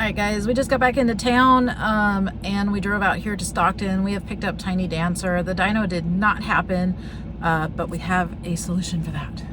Alright guys, we just got back into town and we drove out here to Stockton. We have picked up Tiny Dancer. The dyno did not happen, but we have a solution for that.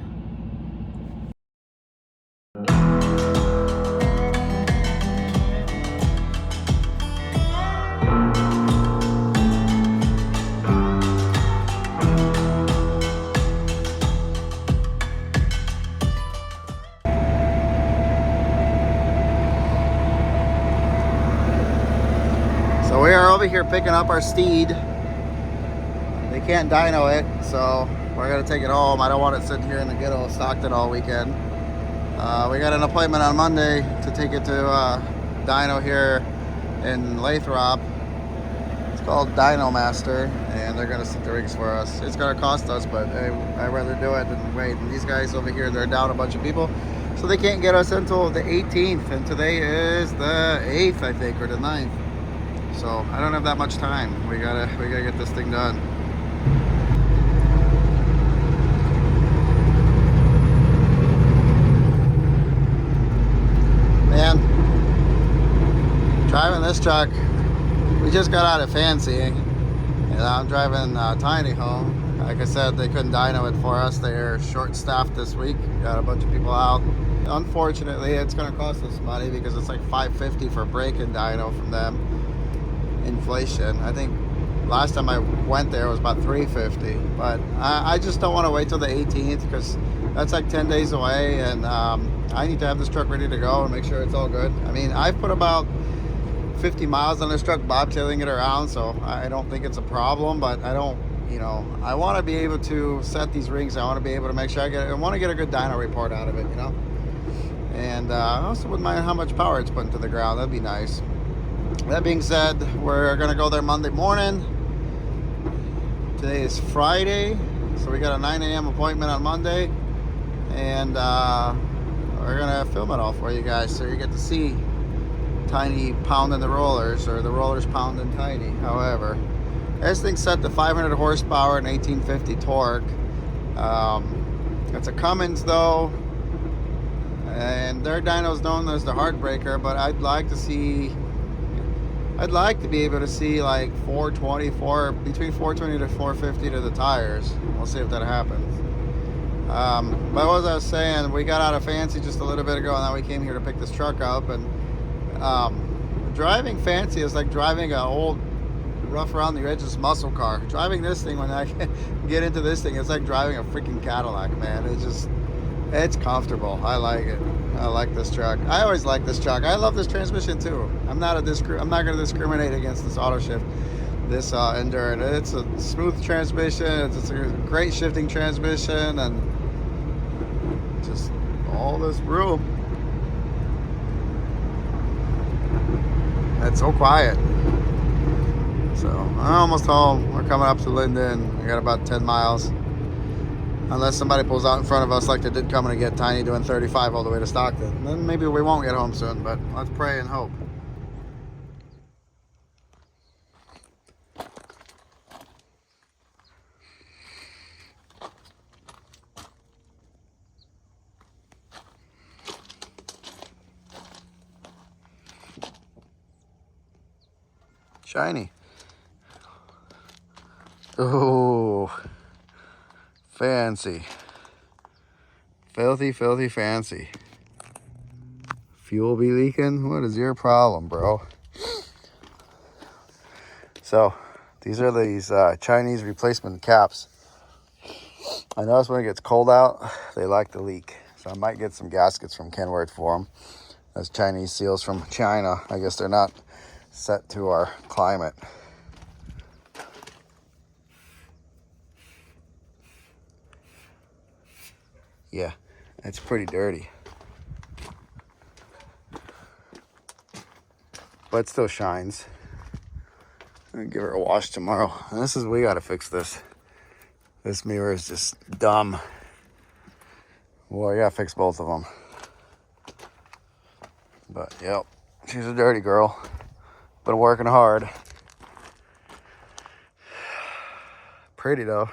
So we are over here picking up our steed. They can't dyno it, so we're gonna take it home. I don't want it sitting here in the ghetto of Stockton all weekend. We got an appointment on Monday to take it to dyno here in Lathrop. It's called Dyno Master, and they're gonna set the rigs for us. It's gonna cost us, but I'd rather do it than wait. And these guys over here, they're down a bunch of people, so they can't get us until the 18th, and today is the 8th, I think, or the 9th. So I don't have that much time. We gotta get this thing done. Man, driving this truck, we just got out of Fancy, and I'm driving Tiny home. Like I said, they couldn't dyno it for us. They're short-staffed this week. Got a bunch of people out. Unfortunately, it's gonna cost us money because it's like $550 for brake and dyno from them. Inflation. I think last time I went there was about $350, but I just don't want to wait till the 18th because that's like 10 days away, and I need to have this truck ready to go and make sure it's all good. I mean, I've put about 50 miles on this truck bobtailing it around, so I don't think it's a problem, but I don't, you know, I want to be able to set these rings. I want to be able to make sure I want to get a good dyno report out of it, you know, and I also wouldn't mind how much power it's putting to the ground. That'd be nice. That being said, we're gonna go there Monday morning. Today is Friday, so we got a 9 a.m. appointment on Monday, and we're gonna film it all for you guys so you get to see Tiny pounding the rollers, or the rollers pounding Tiny. However, this thing's set to 500 horsepower and 1850 torque. It's a Cummins though, and their dyno's known as the Heartbreaker, but I'd like to be able to see like between 420 to 450 to the tires. We'll see if that happens. But as I was saying, we got out of Fancy just a little bit ago, and then we came here to pick this truck up. And driving Fancy is like driving an old, rough around the edges muscle car. Driving this thing, when I get into this thing, it's like driving a freaking Cadillac, man. It's comfortable. I like it. I like this truck. I always like this truck. I love this transmission too. I'm not going to discriminate against this auto shift, this Endurance. It's a smooth transmission. It's a great shifting transmission, and just all this room. It's so quiet. So I'm almost home. We're coming up to Linden. We got about 10 miles. Unless somebody pulls out in front of us like they did coming to get Tiny doing 35 all the way to Stockton. Then maybe we won't get home soon, but let's pray and hope. Shiny. Oh. Fancy. Filthy, filthy fancy. Fuel be leaking? What is your problem, bro? So, these are these Chinese replacement caps. I notice when it gets cold out, they like to leak. So I might get some gaskets from Kenworth for them. That's Chinese seals from China. I guess they're not set to our climate. Yeah, it's pretty dirty. But it still shines. I'm gonna give her a wash tomorrow. And we gotta fix this. This mirror is just dumb. Well, I gotta fix both of them. But, yep, she's a dirty girl. Been working hard. Pretty though.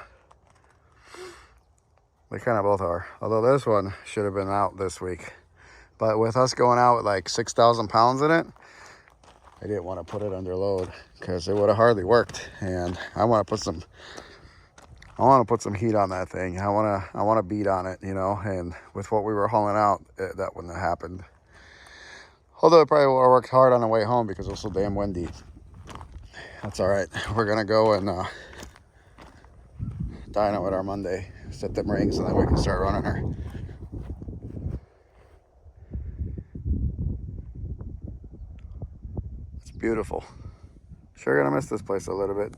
They kind of both are. Although this one should have been out this week. But with us going out with like 6,000 pounds in it, I didn't want to put it under load because it would have hardly worked. And I want to put some heat on that thing. I want to beat on it, you know. And with what we were hauling out, that wouldn't have happened. Although it probably would have worked hard on the way home because it was so damn windy. That's all right. We're gonna go and dyno it our Monday, set them rings, and then we can start running her. It's beautiful. Sure gonna miss this place a little bit.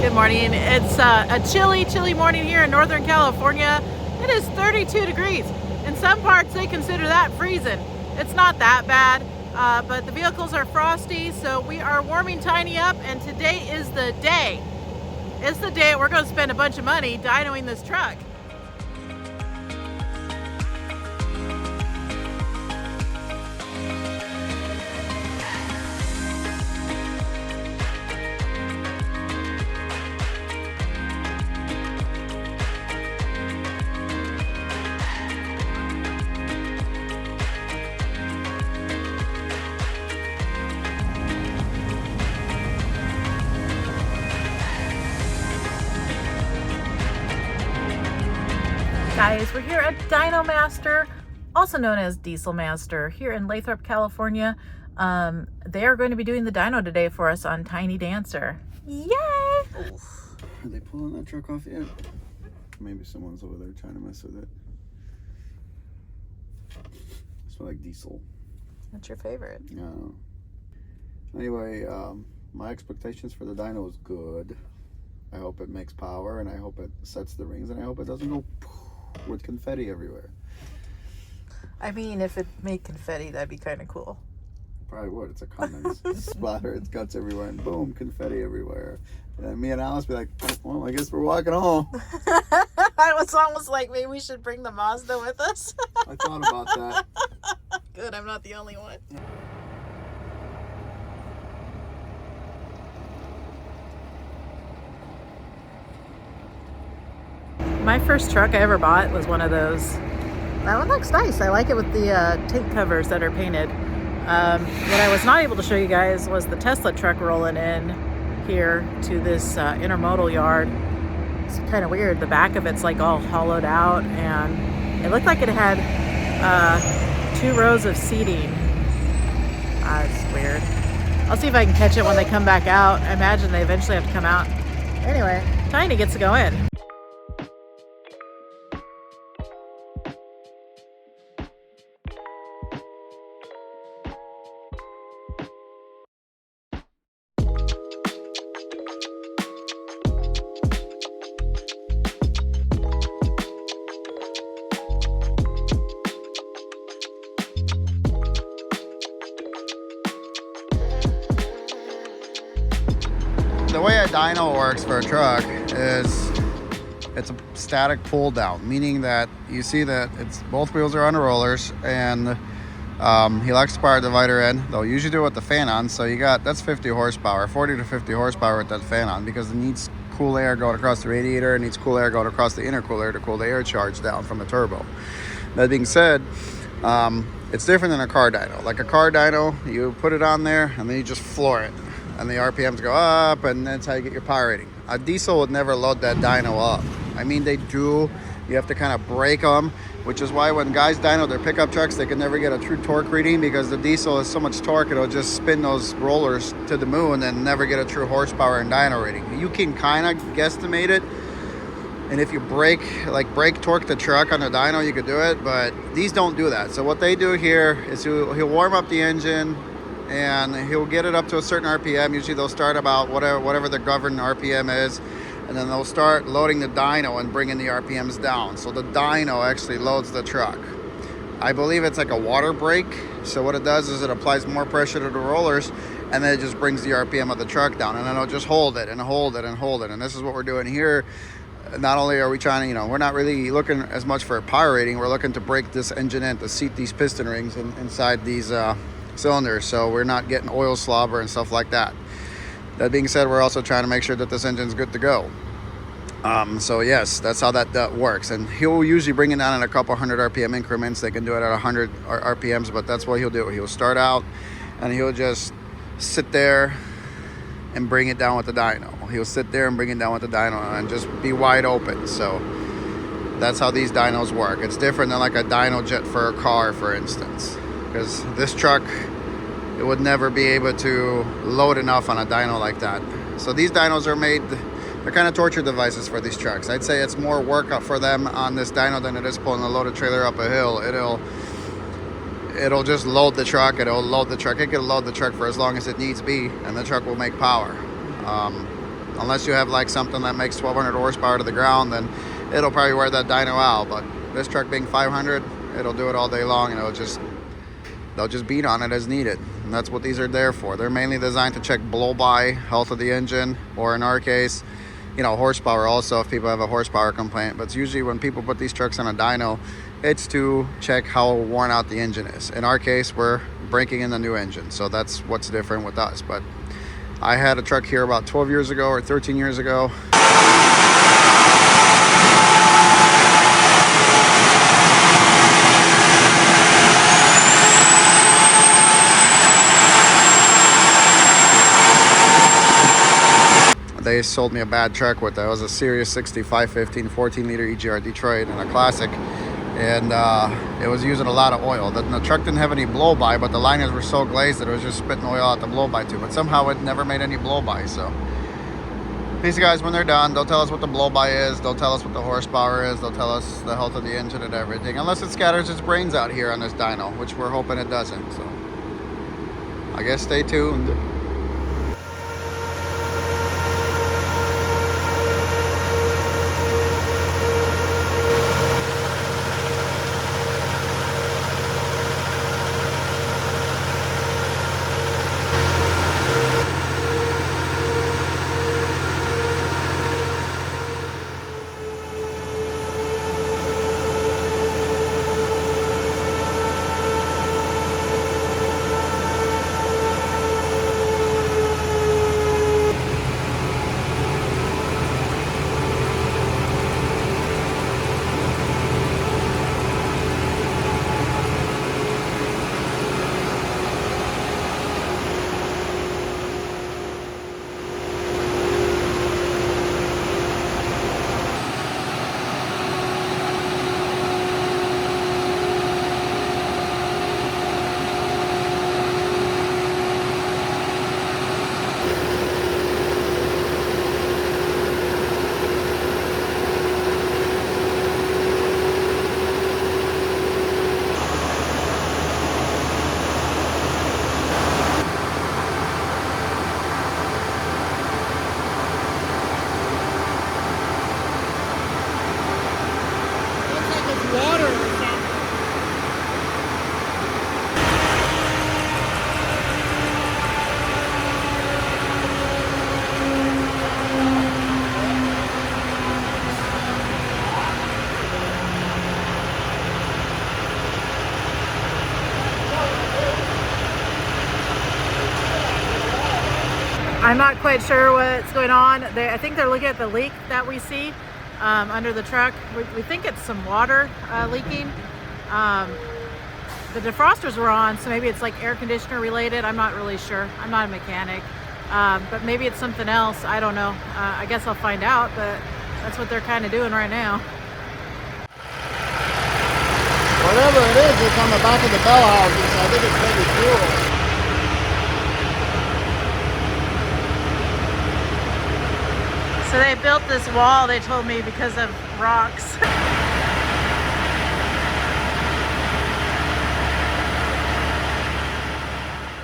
Good morning. It's a chilly morning here in Northern California. It is 32 degrees. In some parts they consider that freezing. It's not that bad, but the vehicles are frosty, so we are warming Tiny up, and today is the day. It's the day we're going to spend a bunch of money dynoing this truck. Guys, we're here at Dyno Master, also known as Diesel Master, here in Lathrop, California. They are going to be doing the dyno today for us on Tiny Dancer. Yay! Oh, are they pulling that truck off yet? Maybe someone's over there trying to mess with it. It smells like diesel. That's your favorite. Yeah. Anyway, my expectations for the dyno is good. I hope it makes power, and I hope it sets the rings, and I hope it doesn't go with confetti everywhere. I mean, if it made confetti, that'd be kind of cool. Probably would. It's a Cummins. Splatter its guts everywhere, and boom, confetti everywhere. And me and Alice be like, well, I guess we're walking home. I was almost like, maybe we should bring the Mazda with us. I thought about that. Good, I'm not the only one. My first truck I ever bought was one of those. That one looks nice. I like it with the tank covers that are painted. What I was not able to show you guys was the Tesla truck rolling in here to this intermodal yard. It's kind of weird. The back of it's like all hollowed out, and it looked like it had 2 rows of seating. It's weird. I'll see if I can catch it when they come back out. I imagine they eventually have to come out. Anyway, Tiny gets to go in. The way a dyno works for a truck is it's a static pull down, meaning that you see that it's both wheels are on the rollers, and he likes to power divider in. They'll usually do it with the fan on, so you got, that's 50 horsepower, 40 to 50 horsepower with that fan on, because it needs cool air going across the radiator, it needs cool air going across the intercooler to cool the air charge down from the turbo. That being said, it's different than a car dyno. Like a car dyno, you put it on there and then you just floor it, and the RPMs go up, and that's how you get your power rating. A diesel would never load that dyno up. I mean, they do. You have to kind of break them, which is why when guys dyno their pickup trucks, they can never get a true torque reading, because the diesel has so much torque, it'll just spin those rollers to the moon and never get a true horsepower and dyno rating. You can kind of guesstimate it, and if you brake torque the truck on the dyno, you could do it, but these don't do that. So what they do here is he'll warm up the engine, and he'll get it up to a certain RPM. Usually they'll start about whatever the governed RPM is, and then they'll start loading the dyno and bringing the RPMs down. So the dyno actually loads the truck. I believe it's like a water brake, So what it does is it applies more pressure to the rollers, and then it just brings the RPM of the truck down, and then it'll just hold it and hold it and hold it. And this is what we're doing here. Not only are we trying to, you know, we're not really looking as much for a power rating. We're looking to break this engine in, to seat these piston rings inside these cylinders, so we're not getting oil slobber and stuff like that. That being said, we're also trying to make sure that this engine's good to go. So yes, that's how that works. And he'll usually bring it down in a couple hundred RPM increments. They can do it at 100 RPMs, but that's what he'll do. He'll start out and he'll just sit there and bring it down with the dyno. He'll sit there and bring it down with the dyno and just be wide open. So that's how these dynos work. It's different than like a dyno jet for a car, for instance, because this truck, it would never be able to load enough on a dyno like that. So these dynos are made, they're kind of torture devices for these trucks. I'd say it's more work for them on this dyno than it is pulling a loaded trailer up a hill. It'll just load the truck. It'll load the truck. It can load the truck for as long as it needs be, and the truck will make power. Unless you have like something that makes 1200 horsepower to the ground, then it'll probably wear that dyno out. But this truck being 500, it'll do it all day long, and they'll just beat on it as needed. And that's what these are there for. They're mainly designed to check blow-by, health of the engine, or in our case, you know, horsepower also, if people have a horsepower complaint. But it's usually when people put these trucks on a dyno, it's to check how worn out the engine is. In our case, we're breaking in the new engine, so that's what's different with us. But I had a truck here about 12 years ago or 13 years ago. They sold me a bad truck with that. It was a Series 65 15 14 liter EGR Detroit and a classic, and it was using a lot of oil. The truck didn't have any blow-by, but the liners were so glazed that it was just spitting oil out the blow-by tube, but somehow it never made any blow-by. So these guys, when they're done, they'll tell us what the blow-by is, they'll tell us what the horsepower is, they'll tell us the health of the engine and everything, unless it scatters its brains out here on this dyno, which we're hoping it doesn't. So I guess stay tuned. I'm not quite sure what's going on. I think they're looking at the leak that we see under the truck. We think it's some water leaking. The defrosters were on, so maybe it's like air conditioner related. I'm not really sure. I'm not a mechanic. But maybe it's something else. I don't know. I guess I'll find out, but that's what they're kind of doing right now. Whatever it is, it's on the back of the bell houses. I think it's maybe fuel. So they built this wall, they told me, because of rocks.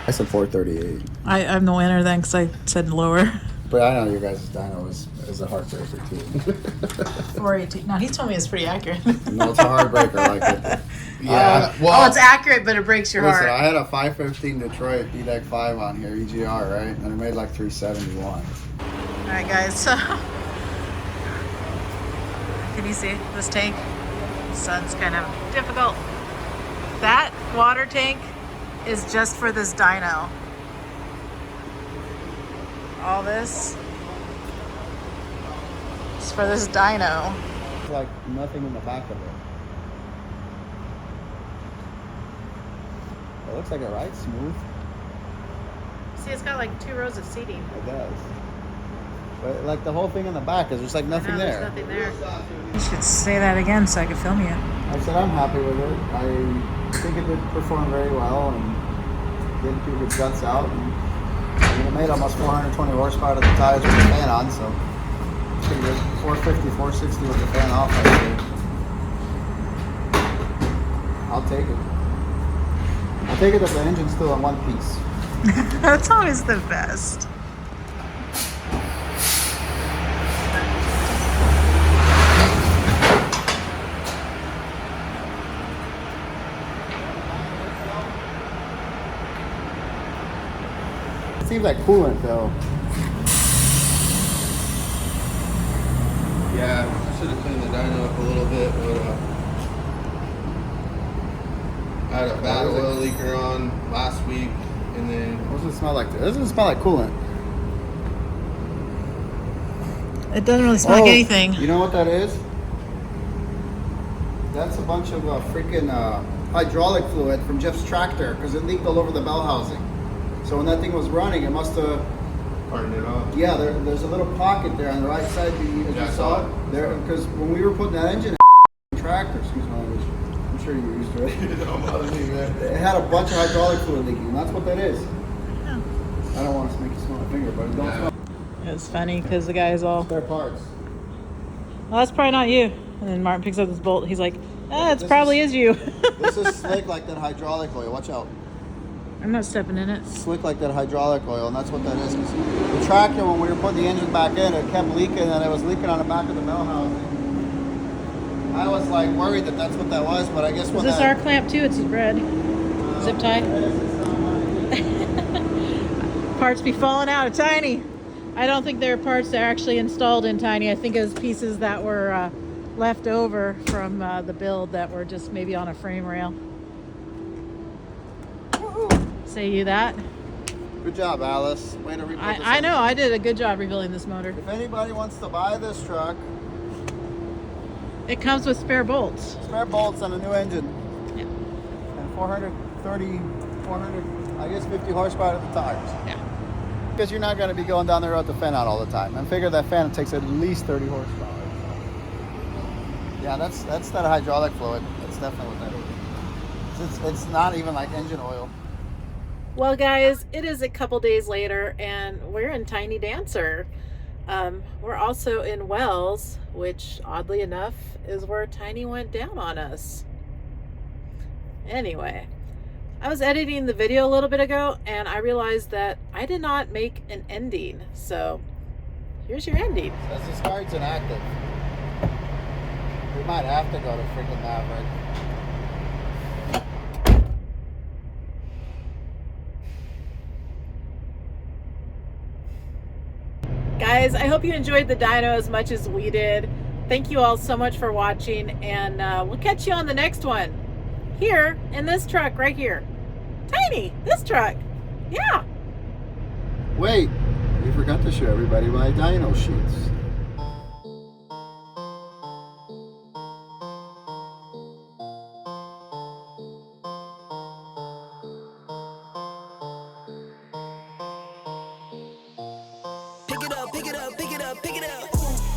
I said 438. I'm the winner then, because I said lower. But I know your guys' dyno is a heartbreaker too. 418. No, he told me it's pretty accurate. No, it's a heartbreaker like it. Yeah. Oh, it's accurate, but it breaks your listen, heart. I had a 515 Detroit D-Deck 5 on here, EGR, right? And it made like 371. All right, guys. So, can you see this tank? The sun's kind of difficult. That water tank is just for this dyno. All this is for this dyno. It's like nothing in the back of it. It looks like it rides smooth. See, it's got like 2 rows of seating. It does. But like the whole thing in the back is just like nothing there. There's nothing there. You should say that again so I can film you. I said I'm happy with it. I think it did perform very well and didn't keep its guts out. And it made almost 420 horsepower to the tires with the fan on, so pretty good. 450, 460 with the fan off. I think. I'll take it. I'll take it that the engine's still in one piece. That's always the best. It seems like coolant though. Yeah, I should have cleaned the dyno up a little bit, but I had a bad oil leaker on last week, and then What does it smell like? It doesn't smell like coolant. It doesn't really smell like anything. You know what that is? That's a bunch of freaking hydraulic fluid from Jeff's tractor because it leaked all over the bell housing. So when that thing was running, it must have. hardened it off. Yeah, there's a little pocket there on the right side. You saw it there because when we were putting that engine in the tractor, excuse my language, I'm sure you're used to it. Don't bother me, man. It had a bunch of hydraulic fluid leaking, and that's what that is. Yeah. I don't want to make you smell my finger, but it don't smell. It's funny because the guy's all, Spare parts. well, that's probably not you. And then Martin picks up this bolt. He's like, it This probably is you. This is slick like that hydraulic oil. Watch out. I'm not stepping in it. Slick like that hydraulic oil, and that's what that is. 'Cause the tractor, when we were putting the engine back in, it kept leaking, and it was leaking on the back of the bell housing. I was like worried that that's what that was, but I guess Is when this that, our clamp too? It's red. Zip tie. Parts be falling out of Tiny. I don't think there are parts that are actually installed in Tiny. I think it was pieces that were left over from the build that were just maybe on a frame rail. Say you that? Good job, Alice. Way to rebuild this I know, engine. I did a good job rebuilding this motor. If anybody wants to buy this truck, It comes with spare bolts. spare bolts on a new engine. Yeah. And 430, 400, I guess 50 horsepower to the tires. Yeah. Because you're not going to be going down the road with the fan on all the time. And figure that fan takes at least 30 horsepower. Yeah, that's that hydraulic fluid. That's definitely what that is. It's not even like engine oil. Well, guys, it is a couple days later, and we're in Tiny Dancer. We're also in Wells, which, oddly enough, is where Tiny went down on us. Anyway, I was editing the video a little bit ago, and I realized that I did not make an ending. So, here's your ending. Says this card's inactive. We might have to go to freaking Maverick. Guys, I hope you enjoyed the dyno as much as we did. Thank you all so much for watching, and we'll catch you on the next one. Here, in this truck right here. Tiny, this truck. Yeah. Wait, we forgot to show everybody my dyno sheets.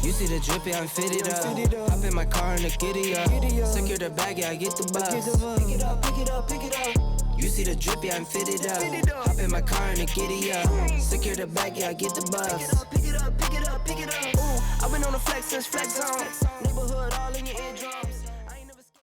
You see the drip, yeah, I'm fitted up. Hop in my car and the giddy up. Secure the bag, yeah, I get the bus. Pick it up, pick it up, pick it up. You see the drip, yeah, I'm fitted up. Hop in my car and the giddy up. Secure the bag, yeah, I get the bus. Pick it up, pick it up, pick it up, pick it up. I've been on the flex since flex on. Neighborhood all in your eardrum.